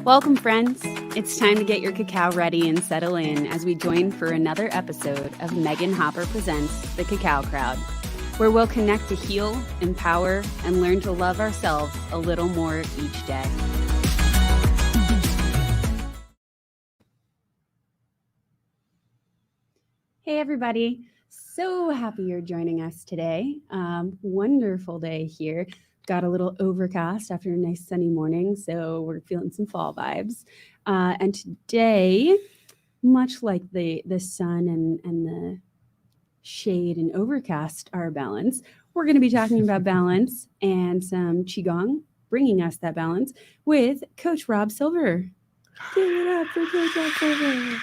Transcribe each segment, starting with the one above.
Welcome, friends. It's time to get your cacao ready and settle in as we join for another episode of Megan Hopper Presents The Cacao Crowd, where we'll connect to heal, empower, and learn to love ourselves a little more each day. Hey, everybody. So happy you're joining us today. Wonderful day here. Got a little overcast after a nice sunny morning, so we're feeling some fall vibes. And today, much like the sun and the shade and overcast are balanced, we're going to be talking about balance and some Qi Gong, bringing us that balance with Coach Rob Silver. Give it up for Coach Rob Silver.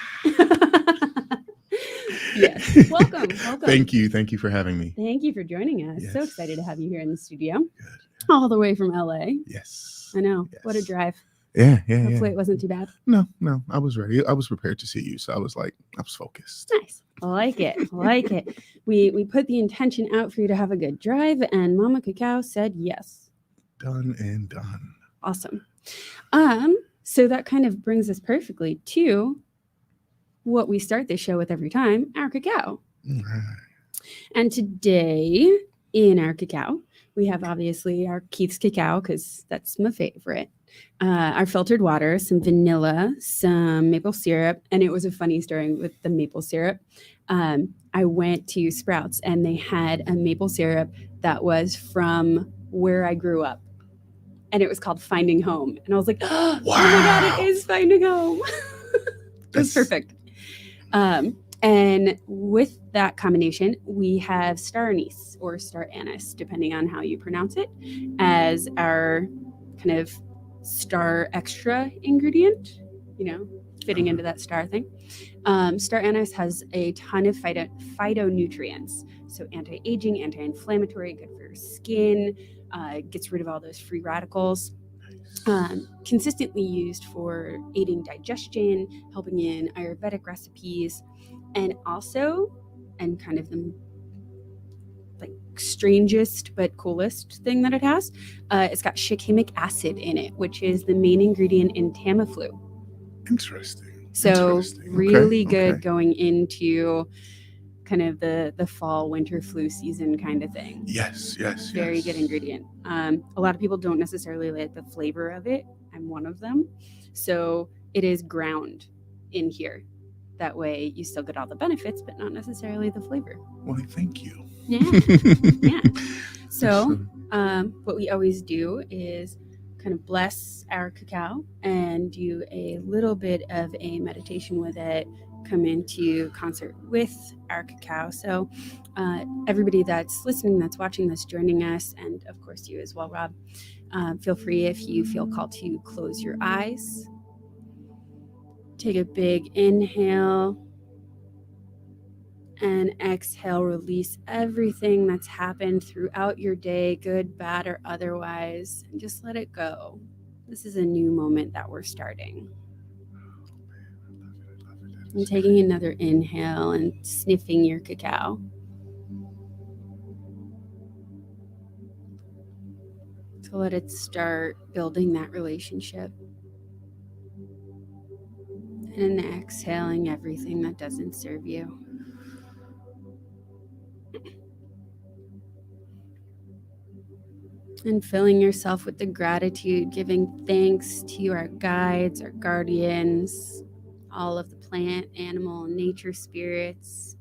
Yes, welcome. Thank you for having me. Thank you for joining us. Yes. So excited to have you here in the studio. Good. All the way from LA. Yes. I know. Yes. What a drive. Yeah. Hopefully it wasn't too bad. No, I was ready. I was prepared to see you, so I was focused. Nice. I like it. We put the intention out for you to have a good drive, and Mama Cacao said yes. Done and done. Awesome. So that kind of brings us perfectly to what we start this show with every time, our cacao. Right. And today in our cacao, we have obviously our Keith's cacao, because that's my favorite. Our filtered water, some vanilla, some maple syrup. And it was a funny story with the maple syrup. I went to Sprouts and they had a maple syrup that was from where I grew up. And it was called Finding Home. And I was like, oh my God, it is Finding Home. It was perfect. And with that combination, we have star anise or star anise, depending on how you pronounce it, as our kind of star extra ingredient, fitting into that star thing. Star anise has a ton of phytonutrients. So anti-aging, anti-inflammatory, good for your skin, gets rid of all those free radicals. Consistently used for aiding digestion, helping in Ayurvedic recipes, and also, and kind of the strangest but coolest thing that it has, it's got shikimic acid in it, which is the main ingredient in Tamiflu. Interesting. So really good Okay. going into kind of the fall, winter flu season kind of thing. Yes. Very good ingredient. A lot of people don't necessarily like the flavor of it. I'm one of them. So it is ground in here. That way you still get all the benefits, but not necessarily the flavor. Well, thank you. Yeah. So what we always do is kind of bless our cacao and do a little bit of a meditation with it, come into concert with our cacao. So everybody that's listening, that's watching, that's joining us, and of course you as well, Rob, feel free, if you feel called, to close your eyes. Take a big inhale and exhale. Release everything that's happened throughout your day, good, bad, or otherwise, and just let it go. This is a new moment that we're starting. And taking another inhale and sniffing your cacao. So let it start building that relationship. And exhaling everything that doesn't serve you. And filling yourself with the gratitude, giving thanks to our guides, our guardians, all of the plant, animal, and nature spirits,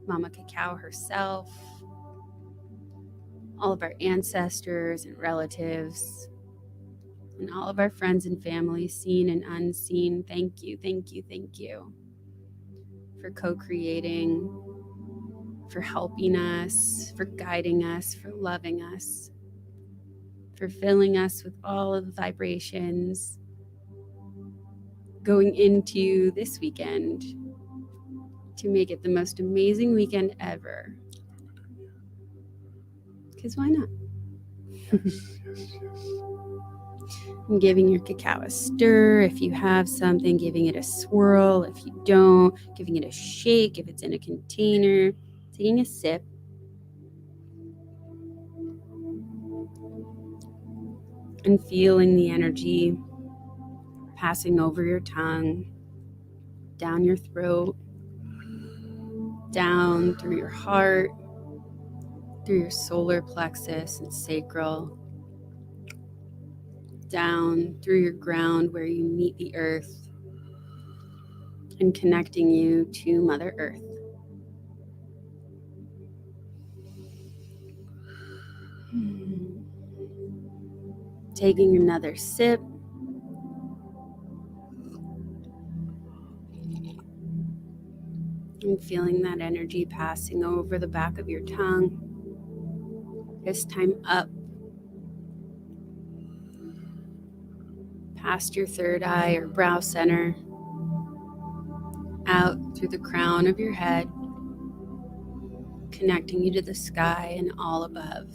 Mama Cacao herself, all of our ancestors and relatives, and all of our friends and family, seen and unseen. Thank you for co-creating, for helping us, for guiding us, for loving us, for filling us with all of the vibrations going into this weekend to make it the most amazing weekend ever. Because why not? Yes. And giving your cacao a stir if you have something, giving it a swirl if you don't, giving it a shake if it's in a container, taking a sip. And feeling the energy passing over your tongue, down your throat, down through your heart, through your solar plexus and sacral, down through your ground where you meet the earth, and connecting you to Mother Earth. Taking another sip. And feeling that energy passing over the back of your tongue. This time up. Past your third eye or brow center. Out through the crown of your head. Connecting you to the sky and all above.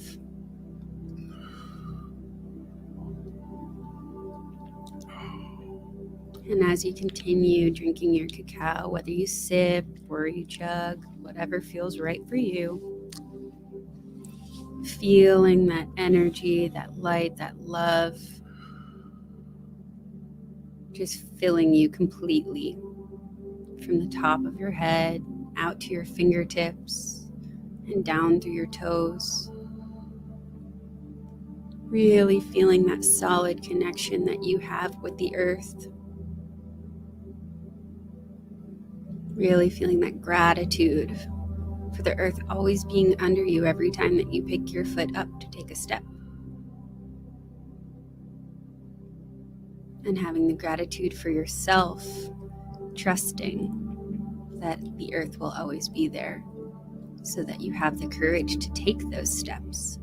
And as you continue drinking your cacao, whether you sip or you chug, whatever feels right for you, feeling that energy, that light, that love, just filling you completely from the top of your head, out to your fingertips, and down through your toes. Really feeling that solid connection that you have with the earth. Really feeling that gratitude for the earth always being under you every time that you pick your foot up to take a step. And having the gratitude for yourself, trusting that the earth will always be there so that you have the courage to take those steps.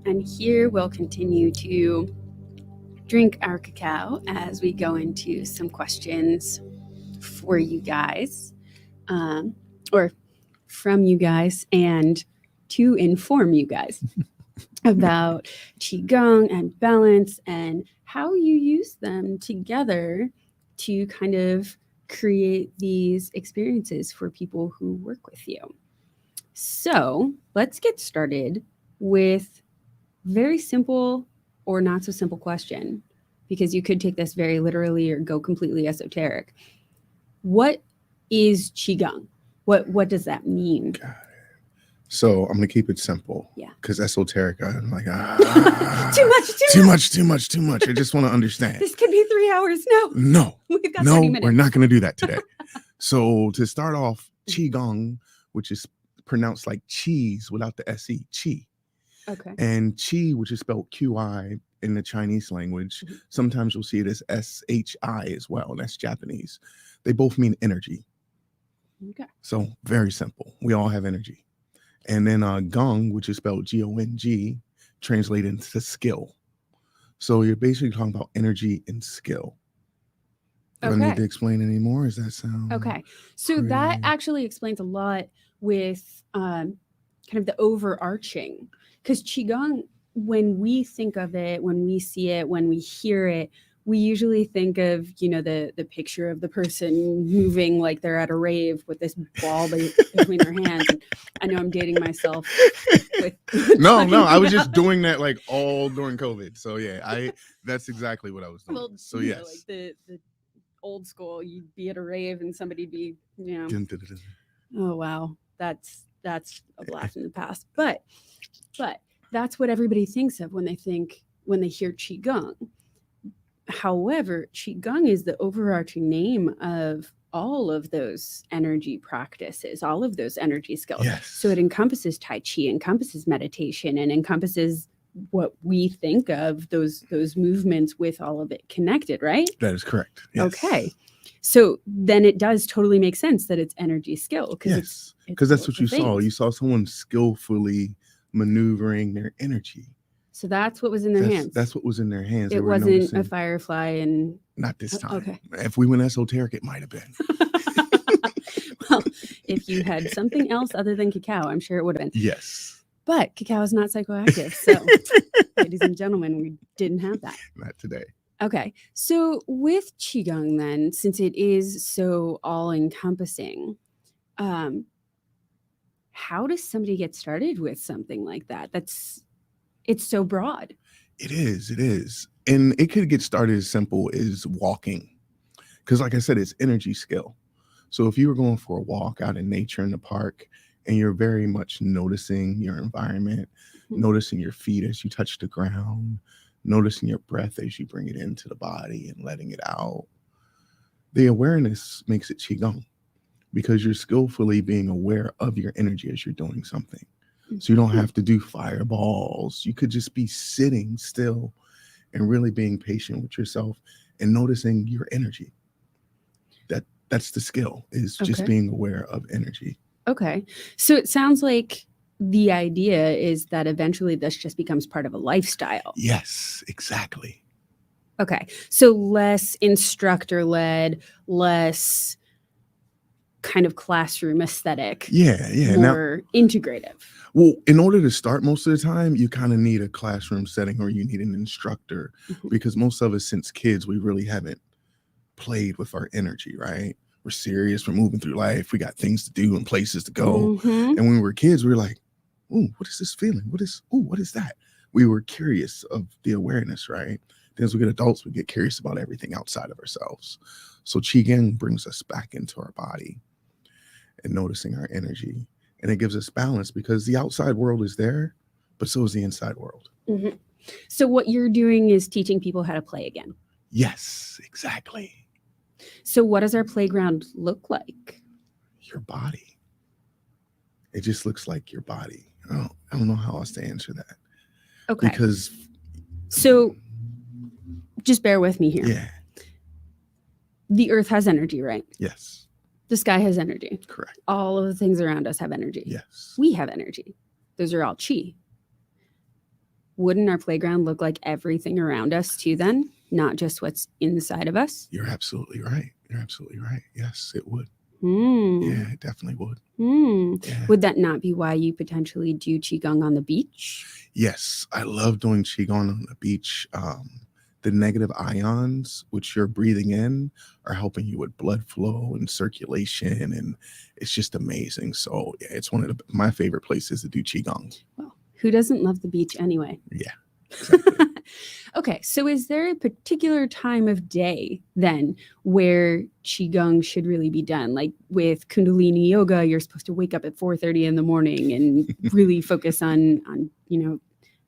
And here we'll continue to drink our cacao as we go into some questions for you guys, or from you guys, and to inform you guys about Qi Gong and balance and how you use them together to kind of create these experiences for people who work with you. So let's get started with very simple or not so simple question, because you could take this very literally or go completely esoteric. What is Qigong? What does that mean? Got it. So I'm gonna keep it simple. Yeah. Because esoteric, I'm like, too much. I just want to understand. This could be 3 hours. No, we've got 30 minutes. We're not gonna do that today. So to start off, Qi Gong, which is pronounced like cheese without the SE, Qi. Okay. And Qi, which is spelled QI in the Chinese language, sometimes you'll see it as SHI as well, and that's Japanese. They both mean energy. Okay. So very simple. We all have energy. And then Gong, which is spelled Gong, translated into skill. So you're basically talking about energy and skill. Do I need to explain any more? Does that sound okay? So that actually explains a lot with kind of the overarching. Because Qigong, when we think of it, when we see it, when we hear it, we usually think of, the picture of the person moving like they're at a rave with this ball between their hands. And I know I'm dating myself. No, I was just doing that like all during COVID. So yeah, that's exactly what I was doing. Well, so yes, like the old school, you'd be at a rave and somebody'd be, oh wow, that's a blast in the past. But that's what everybody thinks of when they hear Qigong. However, Qigong is the overarching name of all of those energy practices, all of those energy skills. Yes. So it encompasses Tai Chi, encompasses meditation, and encompasses what we think of those movements with all of it connected, right? That is correct. Yes. Okay. So then it does totally make sense that it's energy skill. Yes, because that's what you saw. You saw someone skillfully maneuvering their energy. So that's what was in their hands. That's what was in their hands. It wasn't a firefly and... Not this time. Okay. If we went esoteric, it might have been. Well, if you had something else other than cacao, I'm sure it would have been. Yes. But cacao is not psychoactive. So, ladies and gentlemen, we didn't have that. Not today. Okay. So with Qigong, then, since it is so all encompassing, um, how does somebody get started with something like that? It's so broad. It is, it is. And it could get started as simple as walking. Because like I said, it's energy skill. So if you were going for a walk out in nature in the park and you're very much noticing your environment, Mhm. noticing your feet as you touch the ground, noticing your breath as you bring it into the body and letting it out, the awareness makes it Qigong because you're skillfully being aware of your energy as you're doing something. So you don't Mhm. have to do fireballs. You could just be sitting still and really being patient with yourself and noticing your energy. That's the skill, is just Okay. being aware of energy. Okay. So it sounds like the idea is that eventually this just becomes part of a lifestyle. Yes, exactly. Okay. So less instructor led, less kind of classroom aesthetic, Yeah. Now, more integrative. well, in order to start most of the time, you kind of need a classroom setting or you need an instructor Mhm. because most of us since kids, we really haven't played with our energy, right? We're serious, we're moving through life, we got things to do and places to go. Mhm. And when we were kids, we were like, "Ooh, what is this feeling? What is that?" We were curious of the awareness, right? Then as we get adults, we get curious about everything outside of ourselves. So Qigong brings us back into our body and noticing our energy. And it gives us balance because the outside world is there, but so is the inside world. Mhm. So what you're doing is teaching people how to play again. Yes, exactly. So what does our playground look like? Your body. It just looks like your body. I don't know how else to answer that. Okay. Because So just bear with me here. yeah, The earth has energy, right? yes, The sky has energy. correct. All of the things around us have energy. Yes. We have energy. Those are all chi. Wouldn't our playground look like everything around us too then? Not just what's inside of us? You're absolutely right. You're absolutely right. Yes, it would. Hmm. Yeah, it definitely would. Yeah. Would that not be why you potentially do Qigong on the beach? Yes, I love doing Qigong on the beach. The negative ions, which you're breathing in, are helping you with blood flow and circulation, and it's just amazing. So yeah, it's one of my favorite places to do Qigong. Well, who doesn't love the beach anyway? Yeah, exactly. Okay, so is there a particular time of day then where Qigong should really be done? Like with Kundalini yoga, you're supposed to wake up at 4:30 in the morning and really focus on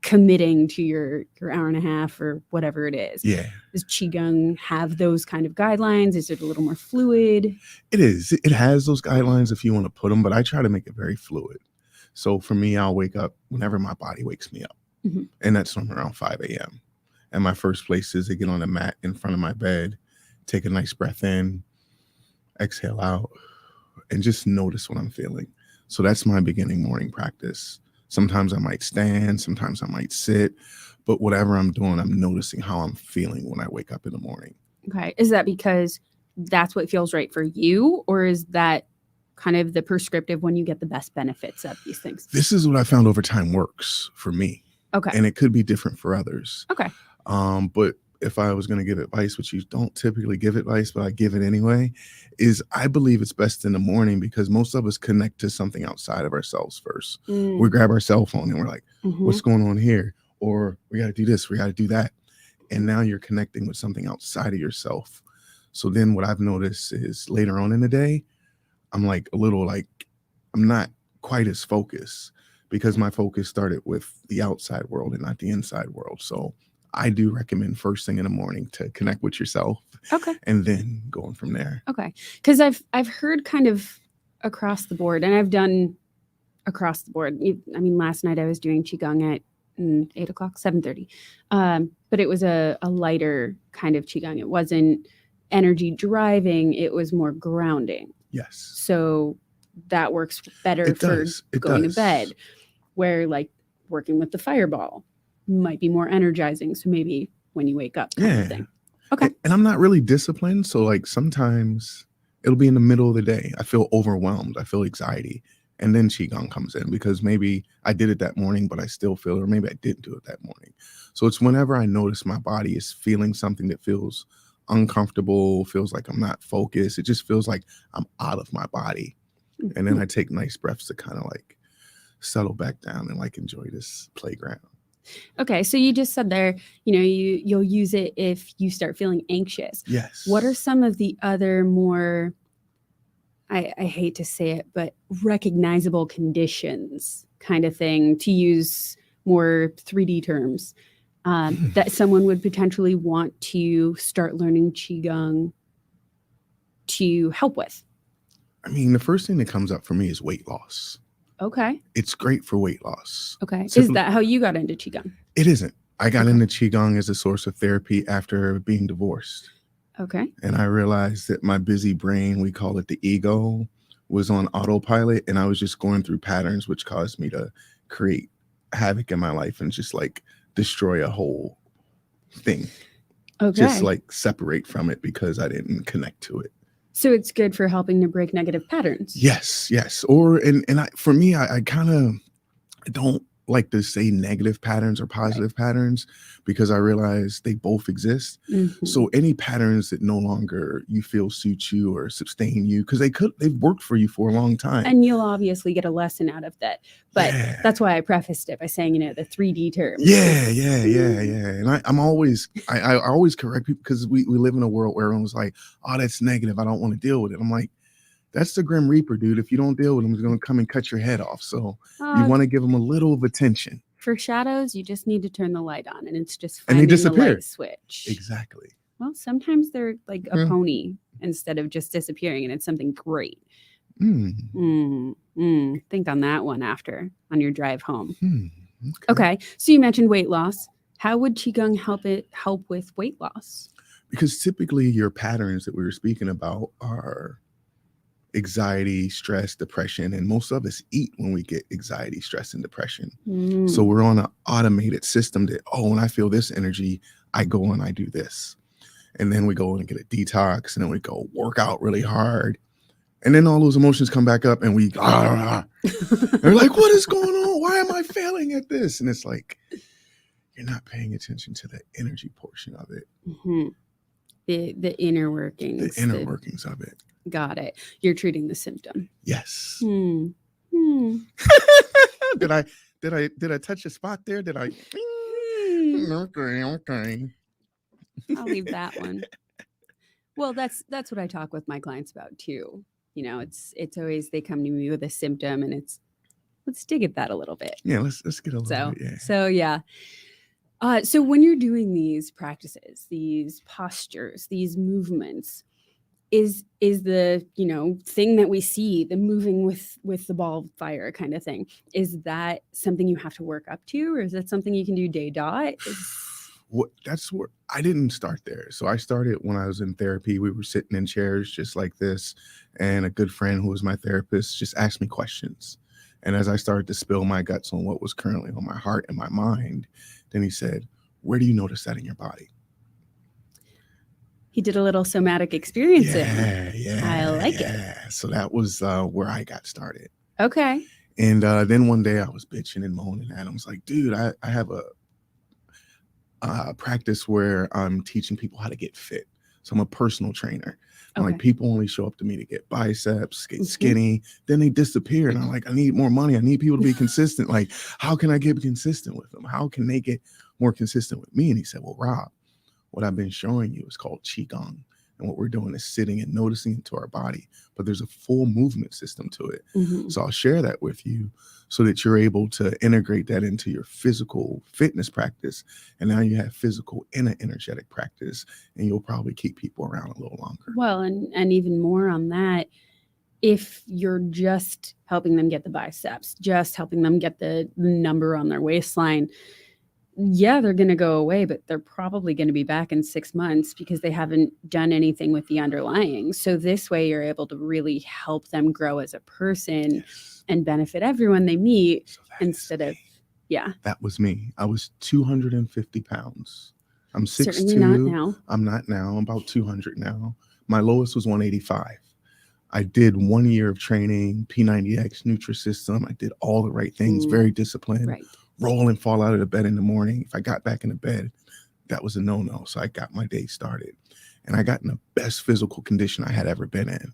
committing to your hour and a half or whatever it is. Yeah, Does Qigong have those kind of guidelines? Is it a little more fluid? it is. It has those guidelines if you want to put them, but I try to make it very fluid. So for me, I'll wake up whenever my body wakes me up, Mhm. and that's from around 5 a.m. And my first place is to get on a mat in front of my bed, take a nice breath in, exhale out, and just notice what I'm feeling. So that's my beginning morning practice. Sometimes I might stand, sometimes I might sit, but whatever I'm doing, I'm noticing how I'm feeling when I wake up in the morning. Okay. Is that because that's what feels right for you, or is that kind of the prescriptive when you get the best benefits of these things? This is what I found over time works for me. Okay. And it could be different for others. Okay. But if I was going to give advice, which you don't typically give advice, but I give it anyway, is I believe it's best in the morning because most of us connect to something outside of ourselves first. We grab our cell phone and we're like, what's going on here? Or we got to do this, we got to do that. And now you're connecting with something outside of yourself. So then what I've noticed is later on in the day, I'm like a little like, I'm not quite as focused because my focus started with the outside world and not the inside world. So I do recommend first thing in the morning to connect with yourself. Okay. And then going from there. Okay. Because I've heard kind of across the board, and I've done across the board. I mean, last night I was doing Qigong at 8 o'clock, 7:30. But it was a lighter kind of Qigong. It wasn't energy driving, it was more grounding. Yes. So that works better It for does. It going does. to bed, where like working with the fireball might be more energizing. So maybe when you wake up kind of thing. Okay. And I'm not really disciplined. So, like, sometimes it'll be in the middle of the day. I feel overwhelmed. I feel anxiety. And then I'll be like, oh, And then Qigong comes in because maybe I did it that morning, but I still feel it, or maybe I didn't do it that morning. So it's whenever I notice my body is feeling something that feels uncomfortable, feels like I'm not focused. It just feels like I'm out of my body. And then I take nice breaths to kind of like settle back down and like enjoy this playground. Okay, so you just said there, you'll use it if you start feeling anxious. Yes. What are some of the other more, I hate to say it, but recognizable conditions kind of thing, to use more 3D terms, that someone would potentially want to start learning Qigong to help with? I mean, the first thing that comes up for me is weight loss. Okay. It's great for weight loss. Okay. Is that how you got into Qigong? It isn't. I got into Qigong as a source of therapy after being divorced. Okay. And I realized that my busy brain, we call it the ego, was on autopilot. And I was just going through patterns, which caused me to create havoc in my life and just like destroy a whole thing. Okay. Just like separate from it because I didn't connect to it. So it's good for helping to break negative patterns. Yes. Or for me, I kind of don't like to say negative patterns or positive patterns because I realize they both exist. Mm-hmm. So any patterns that no longer you feel suit you or sustain you, because they've worked for you for a long time. And you'll obviously get a lesson out of that. But that's why I prefaced it by saying, the 3D terms. Yeah. And I always correct people because we live in a world where everyone's like, oh, that's negative. I don't want to deal with it. I'm like, that's the Grim Reaper, dude. If you don't deal with him, he's going to come and cut your head off. So you want to give him a little of attention. For shadows, you just need to turn the light on, and it's just finding the light switch. Exactly. Well, sometimes they're like a pony instead of just disappearing, and it's something great. Think on that one on your drive home. Okay. So you mentioned weight loss. How would Qigong help with weight loss? Because typically your patterns that we were speaking about are anxiety, stress, depression, and most of us eat when we get anxiety, stress, and depression. So we're on an automated system that, when I feel this energy, I go and I do this. And then we go and get a detox, and then we go work out really hard. And then all those emotions come back up and we they're like, what is going on? Why am I failing at this? And it's like, you're not paying attention to the energy portion of it. Mm-hmm. The inner workings. The inner workings of it. Got it. You're treating the symptom. Yes. Did I touch a spot there? Did I? Okay. I'll leave that one. Well, that's what I talk with my clients about too. It's always they come to me with a symptom, and let's dig at that a little bit. Yeah, let's get a little bit. Yeah. So yeah. So when you're doing these practices, these postures, these movements, is the thing that we see, the moving with the ball of fire kind of thing, is that something you have to work up to, or is that something you can do day dot? That's where I didn't start there. So I started when I was in therapy. We were sitting in chairs just like this, and a good friend who was my therapist just asked me questions. And as I started to spill my guts on what was currently on my heart and my mind, then he said, where do you notice that in your body? He did a little somatic experiencing. Yeah. I like it. So that was where I got started. Okay. And then one day I was bitching and moaning at him. I was like, dude, I have a practice where I'm teaching people how to get fit. So I'm a personal trainer. And like people only show up to me to get biceps, get skinny, then they disappear. And I'm like, I need more money. I need people to be consistent. Like, how can I get consistent with them? How can they get more consistent with me? And he said, well, Rob, what I've been showing you is called Qi Gong. And what we're doing is sitting and noticing into our body, but there's a full movement system to it. So I'll share that with you so that you're able to integrate that into your physical fitness practice. And now you have physical and an energetic practice, and you'll probably keep people around a little longer. Well, and even more on that, if you're just helping them get the biceps, just helping them get the number on their waistline, yeah, they're going to go away, but they're probably going to be back in 6 months because they haven't done anything with the underlying. So this way you're able to really help them grow as a person and benefit everyone they meet instead of, That was me. I was 250 pounds. I'm 6'2". Certainly not now. I'm not now. I'm about 200 now. My lowest was 185. I did 1 year of training, P90X, Nutrisystem. I did all the right things, very disciplined, Right. roll and fall out of the bed in the morning. If I got back in the bed, that was a no-no. So I got my day started. And I got in the best physical condition I had ever been in.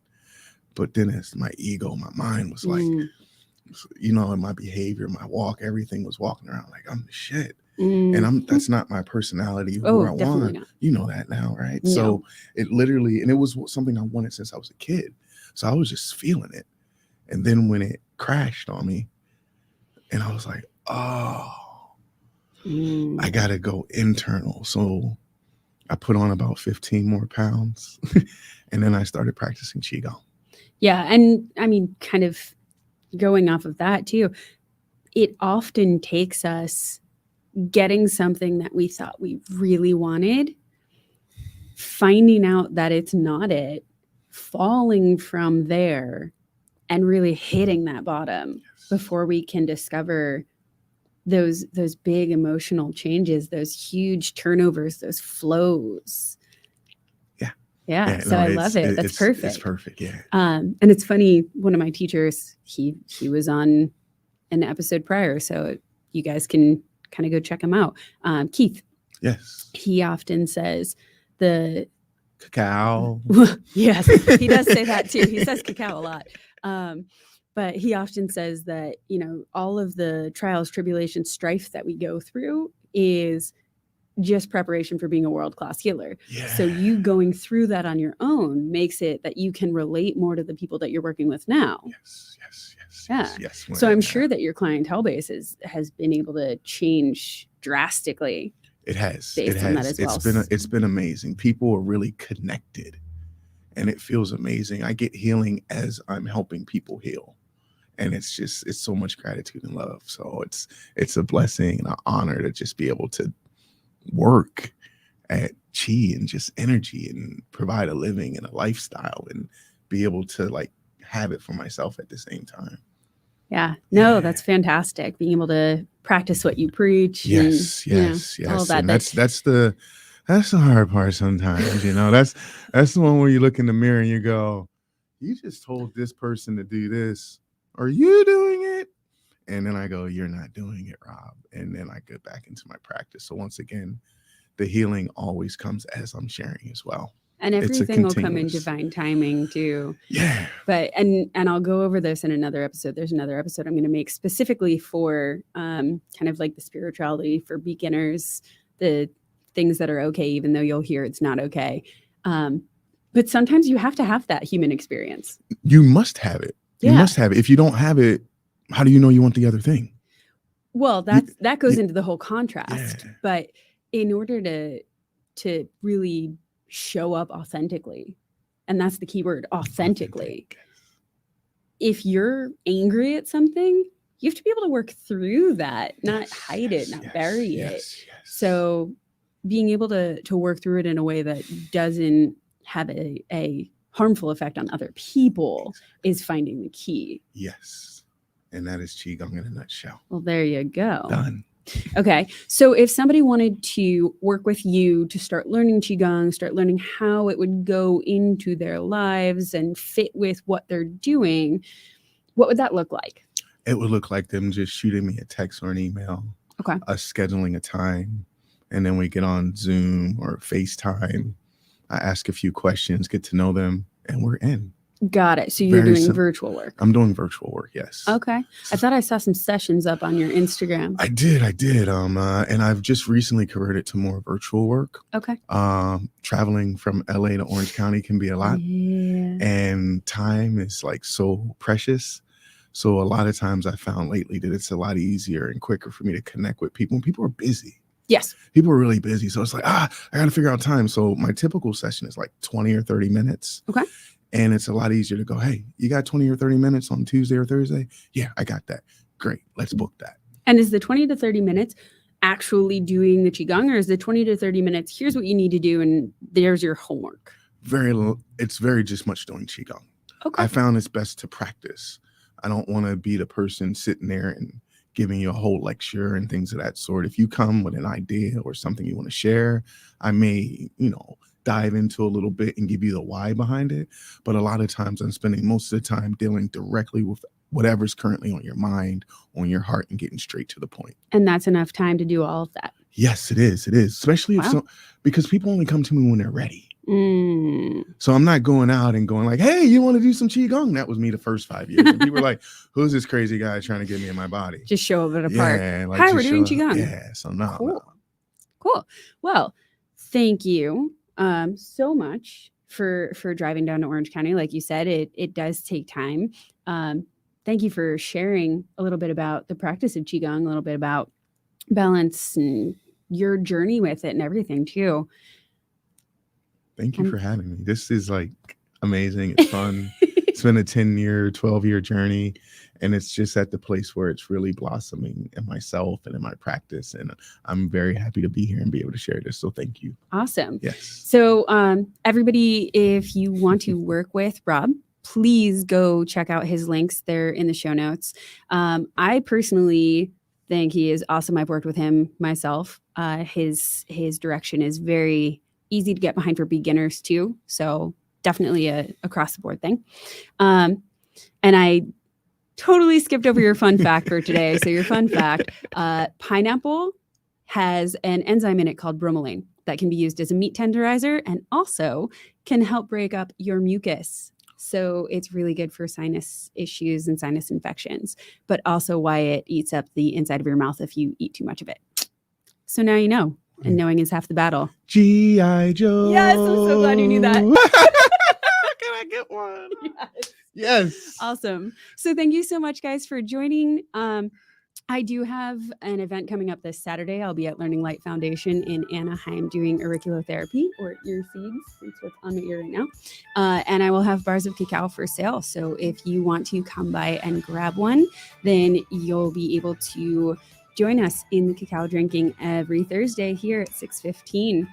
But then it's my ego, my mind was like, you know, in my behavior, my walk, everything was walking around like I'm the shit. And that's not my personality, who I want. Not. You know that now, right? No. So it literally, and it was something I wanted since I was a kid. So I was just feeling it. And then when it crashed on me, and I was like, oh, I got to go internal. So I put on about 15 more pounds. And then I started practicing Qi Gong. Yeah. And I mean, kind of going off of that too, it often takes us getting something that we thought we really wanted, finding out that it's not it, falling from there, and really hitting that bottom before we can discover those big emotional changes, those huge turnovers, those flows. Yeah. So I love it. That's perfect. It's perfect. Yeah. And it's funny. One of my teachers, he was on an episode prior, so you guys can kind of go check him out. Keith. Yes. He often says the cacao. Yes, he does say that too. He says cacao a lot. But he often says that, you know, all of the trials, tribulations, strife that we go through is just preparation for being a world-class healer. Yeah. So you going through that on your own makes it that you can relate more to the people that you're working with now. Yes. So I'm sure that your clientele base has been able to change drastically. It has. Based on that as well. It's been amazing. People are really connected, and it feels amazing. I get healing as I'm helping people heal. And it's so much gratitude and love. So it's a blessing and an honor to just be able to work at Qi and just energy and provide a living and a lifestyle and be able to like have it for myself at the same time. Yeah. No, that's fantastic. Being able to practice what you preach. Yes. All that. And that's the hard part sometimes, you know. That's the one where you look in the mirror and you go, you just told this person to do this. Are you doing it? And then I go, you're not doing it, Rob. And then I get back into my practice. So once again, the healing always comes as I'm sharing as well. And everything will come in divine timing too. Yeah. But, and I'll go over this in another episode. There's another episode I'm going to make specifically for kind of like the spirituality for beginners, the things that are okay, even though you'll hear it's not okay. But sometimes you have to have that human experience. You must have it. You must have it. If you don't have it, how do you know you want the other thing? Well, that goes into the whole contrast. Yeah. But in order to really show up authentically, and that's the key word, authentically. If you're angry at something, you have to be able to work through that, not hide it, not bury it. So being able to work through it in a way that doesn't have a harmful effect on other people is finding the key. Yes. And that is Qi Gong in a nutshell. Well, there you go. Done. Okay. So if somebody wanted to work with you to start learning Qi Gong, start learning how it would go into their lives and fit with what they're doing, what would that look like? It would look like them just shooting me a text or an email. Okay. Us scheduling a time, and then we get on Zoom or FaceTime. I ask a few questions, get to know them, and we're in. Got it. So you're doing virtual work. I'm doing virtual work, yes. Okay. I thought I saw some sessions up on your Instagram. I did. And I've just recently converted to more virtual work. Okay. Traveling from LA to Orange County can be a lot. Yeah. And time is like so precious. So a lot of times I found lately that it's a lot easier and quicker for me to connect with people. And people are busy. Yes. People are really busy. So it's like, I got to figure out time. So my typical session is like 20 or 30 minutes. Okay. And it's a lot easier to go, hey, you got 20 or 30 minutes on Tuesday or Thursday? Yeah, I got that. Great. Let's book that. And is the 20 to 30 minutes actually doing the Qigong, or is the 20 to 30 minutes, here's what you need to do, and there's your homework? It's very just much doing Qigong. Okay. I found it's best to practice. I don't want to be the person sitting there and giving you a whole lecture and things of that sort. If you come with an idea or something you want to share, I may, dive into a little bit and give you the why behind it. But a lot of times I'm spending most of the time dealing directly with whatever's currently on your mind, on your heart, and getting straight to the point. And that's enough time to do all of that. Yes, it is. It is. Especially if because people only come to me when they're ready. So I'm not going out and going like, hey, you want to do some Qi Gong? That was me the first 5 years. And people were like, who's this crazy guy trying to get me in my body? Just show up at a park. Yeah, like, hi, we're doing Qi Gong. Yeah, so no. Cool. Cool. Well, thank you so much for driving down to Orange County. Like you said, it does take time. Thank you for sharing a little bit about the practice of Qi Gong, a little bit about balance and your journey with it and everything too. Thank you for having me. This is like amazing. It's fun. It's been a 10-year, 12-year journey. And it's just at the place where it's really blossoming in myself and in my practice. And I'm very happy to be here and be able to share this. So thank you. Awesome. Yes. So everybody, if you want to work with Rob, please go check out his links. They're in the show notes. I personally think he is awesome. I've worked with him myself. His direction is very easy to get behind for beginners too. So definitely a across the board thing. And I totally skipped over your fun fact for today. So your fun fact, pineapple has an enzyme in it called bromelain that can be used as a meat tenderizer and also can help break up your mucus. So it's really good for sinus issues and sinus infections, but also why it eats up the inside of your mouth if you eat too much of it. So now you know, and knowing is half the battle. G.I. Joe. Yes, I'm so glad you knew that. Can I get one? Yes. Awesome. So thank you so much, guys, for joining. I do have an event coming up this Saturday. I'll be at Learning Light Foundation in Anaheim doing auriculotherapy or ear seeds. That's what's on my ear right now. And I will have bars of cacao for sale. So if you want to come by and grab one, then you'll be able to join us in the cacao drinking every Thursday here at 6:15.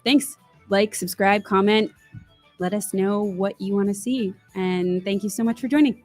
Thanks. Like, subscribe, comment. Let us know what you want to see. And thank you so much for joining.